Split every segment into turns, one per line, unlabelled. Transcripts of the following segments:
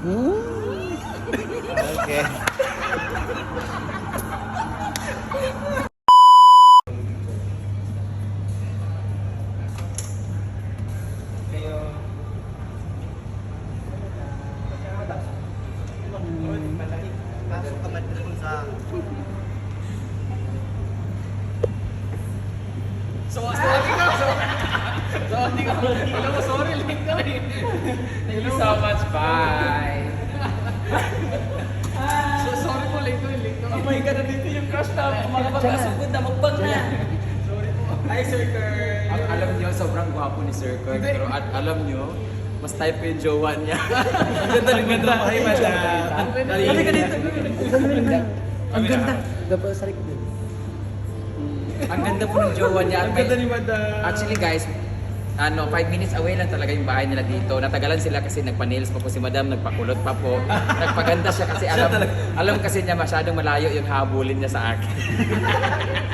Okay.
Thank you so much. Bye.
Sorry po, late ko.
Oh my God, nandito yung crush na mga pagkasugod na magbang na.
Sorry po. Hi, Sir Kurt.
Alam niyo, sobrang gwapo ni Sir Kurt. Pero alam niyo, mas type yung jowa niya. Ang ganda ng ganda. Hi, madam. Halika dito.
Ang ganda. Dapat sa likod.
Ang ganda po ng jowa niya.
Ang ganda ni madam.
Actually guys, 5 minutes away lang talaga yung bahay nila dito. Natagalan sila kasi nagpa-nails pa po si madam, nagpakulot pa po. Nagpaganda siya kasi alam kasi niya masyadong malayo yung habulin niya sa akin.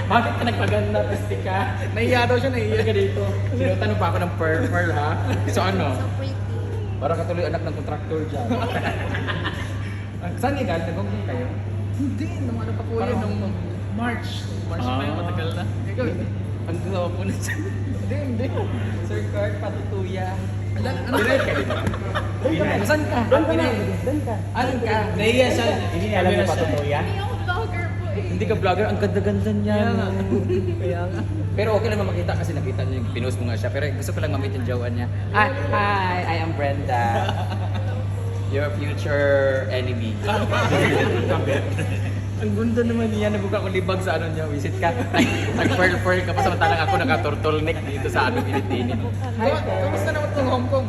Bakit ka nagpaganda, pasti ka?
Nahiya daw siya, nahiya ka dito.
Sinutanong pa ako ng pearl ha? So ano?
So pretty.
Para katuloy anak ng kontraktor dyan. Saan niya galing? Nagong kayo?
Hindi, nung ano pa po yun, nung March. March pa yun, matagal na. Ikaw,
Ang gawa po na siya.
hindi.
Sir Kurt, patutuya.
Ano?
Saan ka? Alin ka?
Nahiya siya. Hindi niya alam yung patutuya.
Hindi ako vlogger po eh.
Hindi ka vlogger, ang ganda-ganda niya.
Kaya nga.
Pero okay lang makita kasi nakita niyo yung pinost mo nga siya. Pero gusto ko lang mamit yung jowa niya. Hi, I am Brenda. Your future enemy. Ang ganda naman niya. Nabuka ko libag sa ano niya. Visit ka. Nag-pearl-pearl ka pa. Samantalang ako naka-turtleneck dito sa ano init-init.
Kamusta naman itong Hong Kong?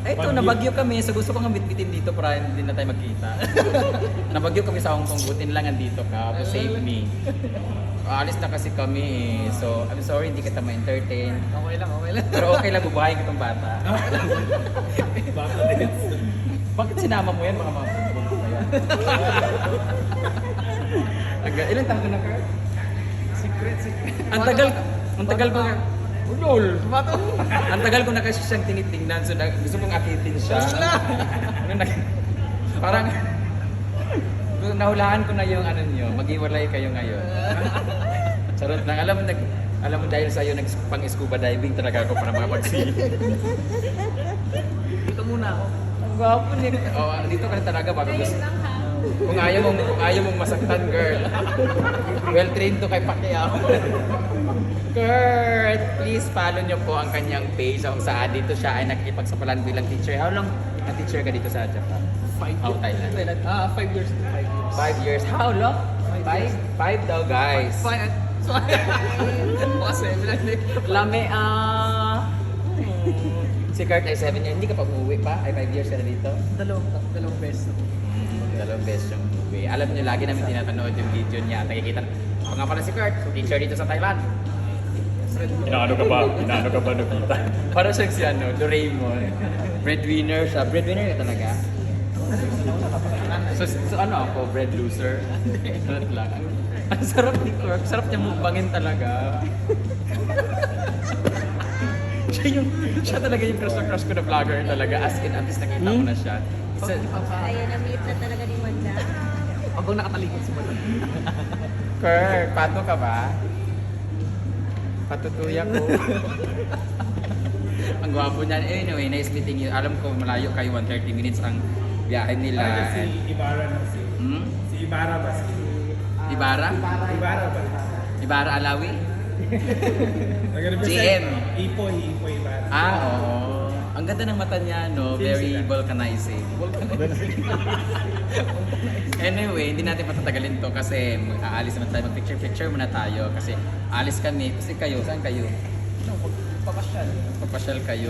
Ito, nabagyo kami. So gusto ko nga bitbitin dito para hindi na tayo magkita. Nabagyo kami sa Hong Kong. Butin lang andito ka to save me. Alis na kasi kami eh. So, I'm sorry, hindi kita ma-entertain.
Okay lang.
Pero okay lang, bubuhayin ko tong bata. Bakit sinama mo yan? Mga mabubog pa yan. Ilan taon ka na, Kurt?
Secret.
Ang tagal ko na. Ulol! Ang tagal ko na kasi siyang tinitingnan. So, gusto kong akitin siya. Parang, nahulaan ko na yung ano niyo, mag-iwalay kayo ngayon. Charot lang. Alam mo dahil sa'yo, pang-scuba diving talaga ako para makapag-sili.
Dito muna ako.
Ang gwapo niya. Oh, dito ka na talaga bago gusto.
Ngayon lang ha.
Kung ayaw mong masaktan, girl. Well trained to kay Pacquiao. Kurt, please follow niyo po ang kanyang page kung saan dito siya ay nakikipagsapalan bilang teacher. How long na-teacher ka dito sa Japan?
5
Oh, Thailand.
5 years.
5 years. How long? 5 daw, guys.
5. So, kasi,
Lame, Si Kurt ay 7 years. Hindi ka pa umuwi pa? Ay 5 years ka na dito?
dalawang beses.
Dalawang beses yung umuwi. Alam niyo, lagi namin tinatanood yung video niya. Nakikita. Ako nga pala si Kurt, teacher dito sa Thailand. Inaano ka ba nakita? Para siyang si Doraemon. Breadwinner siya. Breadwinner ka talaga? So ano ako, bread loser? Sarap lang. Ang sarap ni Kurt. Sarap niya mukbangin talaga. siya talaga yung crush na crush ko na vlogger talaga. As in, at least nakita ko na siya.
Ayan, na-meet na talaga ni Wanda.
Habang nakatalikod si Madam.
Kurt, pato ka ba? Patutuya ko. Ang gwapo niyan. Anyway, nice meeting you. Alam ko malayo kayo, 130 minutes ang biyahe nila.
Si Ibarra na si...
Hmm?
Si Ibarra ba? Si...
Ibarra?
Ibarra ba?
Ibarra Alawi?
Nag-represent.
GM.
Ipoy Ibarra.
Oo. Ang ganda ng mata niya, no? Very vulcanizing. Anyway, hindi natin patatagalin to kasi aalis naman tayo. Mag-picture-picture muna tayo kasi alis kami. Kasi kayo, saan kayo?
Papasyal.
Papasyal kayo.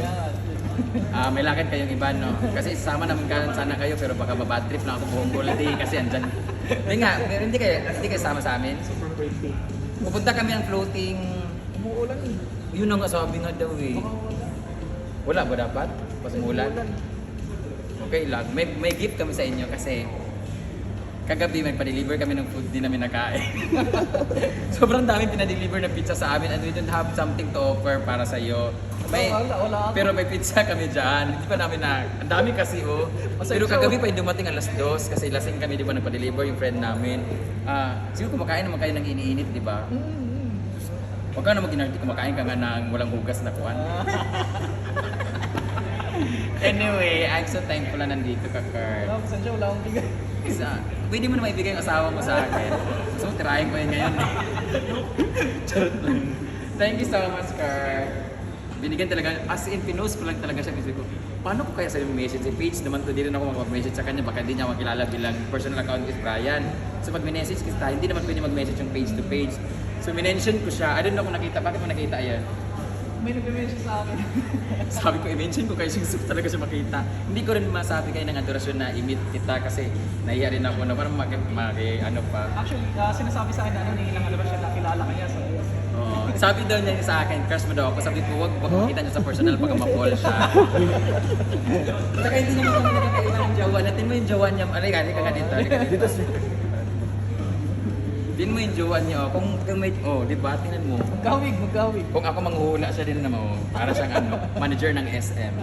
May lakad kayong iba, no? Kasi isama naman sana kayo pero baka mabad trip na ako buong holiday kasi andyan. Hindi nga, pero hindi kayo sama sa amin.
Super pretty.
Pupunta kami ang floating.
Umuulan eh.
Yun ang sabi nga daw eh. Wala ba dapat? Pas umulan? Okay lang. May gift kami sa inyo kasi Kagabi, magpa-deliver kami ng food, di namin nakain. Sobrang daming pinadeliver na pizza sa amin and we don't have something to offer para sa iyo.
Wala.
Pero may pizza kami dyan. Hindi pa namin na, ang dami kasi oh. Pero kagabi pa yung dumating alas 2 kasi lasing kami, di ba, nagpa-deliver yung friend namin. Siguro kumakain naman kayo ng iniinit, di ba? Huwag ka naman ginarti, kumakain ka nga ng walang hugas na kuwan. Anyway, I'm so thankful na nandito ka, Kurt.
Pasensya, wala akong bigay.
Pwede mo na maibigay ang asawa mo sa akin. Gusto mo, tirahin ko yun ngayon. Charot lang. Thank you so much, Kurt. Binigyan talaga, as in, pinost ko lang talaga siya kasi ko, paano ko kaya sa'yo message? Si Paige naman to, di rin ako mag-message sa kanya, baka di niya makilala bilang personal account is Brian. So pag minessage kita, hindi naman pwede mag-message yung page to page. So minention ko siya, I don't know kung nakita, bakit mo nakita yan?
May nag-message sa akin.
Sabi ko, i-mention ko kayo gusto talaga siya makita. Hindi ko rin masabi kayo ng adorasyon na i-meet kita kasi nahiya rin ako na parang ano pa.
Actually, sinasabi sa akin na nilang ano ba siya nakilala kanya. So,
Oo. Sabi daw niya sa akin, crush mo daw ako. Sabi ko, wag makita niyo sa personal pag ma-fall siya. Saka hindi naman kami nakakailan ng jawa. Natin mo yung jawa niya. Alika ka dito. Dito. Din mo yung jawa niya. Kung may, di ba? Tingnan mo.
magkawig.
Kung ako manghuhula siya din naman, para siyang manager ng SM.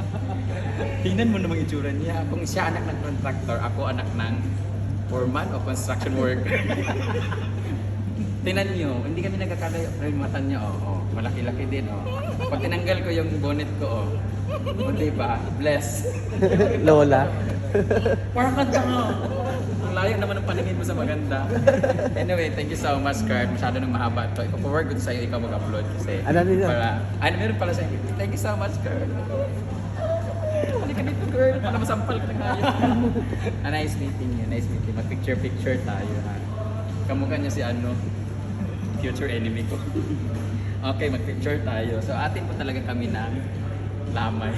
Tingnan mo namang itsura niya. Kung siya anak ng contractor, ako anak ng foreman o construction worker. Tingnan niyo, hindi kami nagkakalayo. Pero yung mata niya, malaki-laki din, Pag tinanggal ko yung bonnet ko, diba? Bless.
Lola.
Parang kanta nga. Ang layo naman ang paningin mo sa maganda. Anyway, thank you so much, Kurt. Masyado nang mahaba ito. Ipa-forward ko sa'yo, ikaw mag-upload kasi.
Ano nila?
Meron pala sa'yo. Thank you so much, Kurt. Halika dito, Kurt. Para masampal ka na ngayon. Nice meeting you. Nice meeting you. Mag-picture-picture tayo, ha. Kamukha niya si future enemy ko. Okay, mag-picture tayo. So, atin po talaga kami na lamay.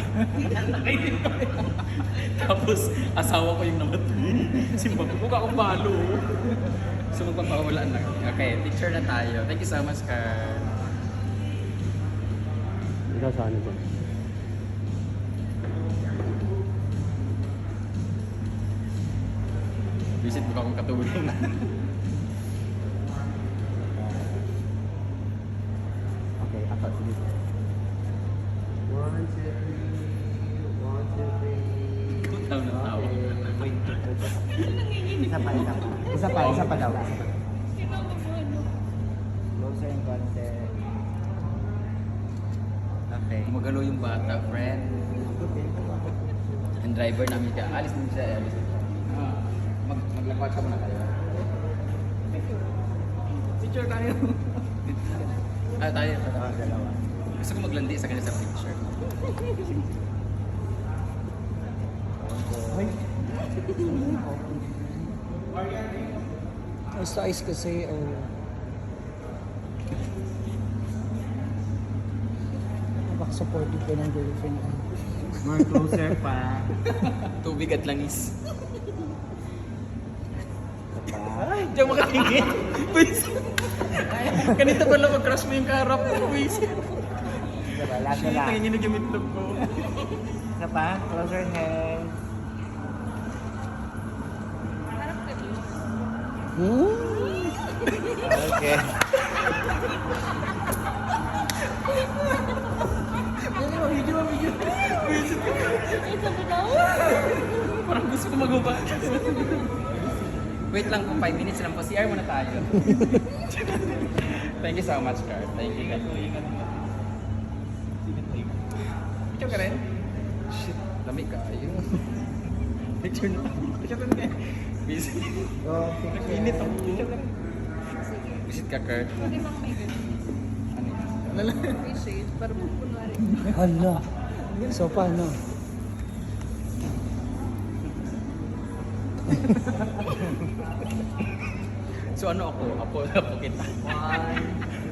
Tapos, asawa ko yung namatay. Simba ko, mukha akong balo. So, magpapawala na. Okay, picture na tayo. Thank you so much, Kurt.
Ikaw saan ito?
Visit mo akong katulong.
Okay, ako. Sige. 1, 2, 3. 1, 2, 3.
Tawa na tawa.
Wait. Isa pa daw. Closer yung konti. Okay.
Gumagalo yung bata, friend. Ang driver namin ka. Alis din siya. Maglakwat ka muna kayo.
Picture tayo.
Tayo.
Dalawa.
Gusto ko maglandi sa kanya sa picture.
Sa ice kasi, baka supportive ko ng girlfriend ko. More closer pa.
Tubig at langis.
Diyan makatingin. Please. Ganito pala mag-crush mo yung karap ko, please. Shit, nanginginig yung itlog ko.
Isa pa, closer head. Okay.
Video. Parang gusto ko mag-upa.
Wait lang po, 5 minutes lang po. CR muna tayo. Thank you so much, Carl. Thank you.
Picture ka rin?
Shit, dami ka. Ayun. Picture na tayo.
Picture ka rin.
Busy.
Init ako. Picture ka rin.
Visit ka, Kurt.
Pwede bang may
Ano yun?
appreciate para magpunwari?
Hala. So, paano?
So ano ako? Apo kita.
1,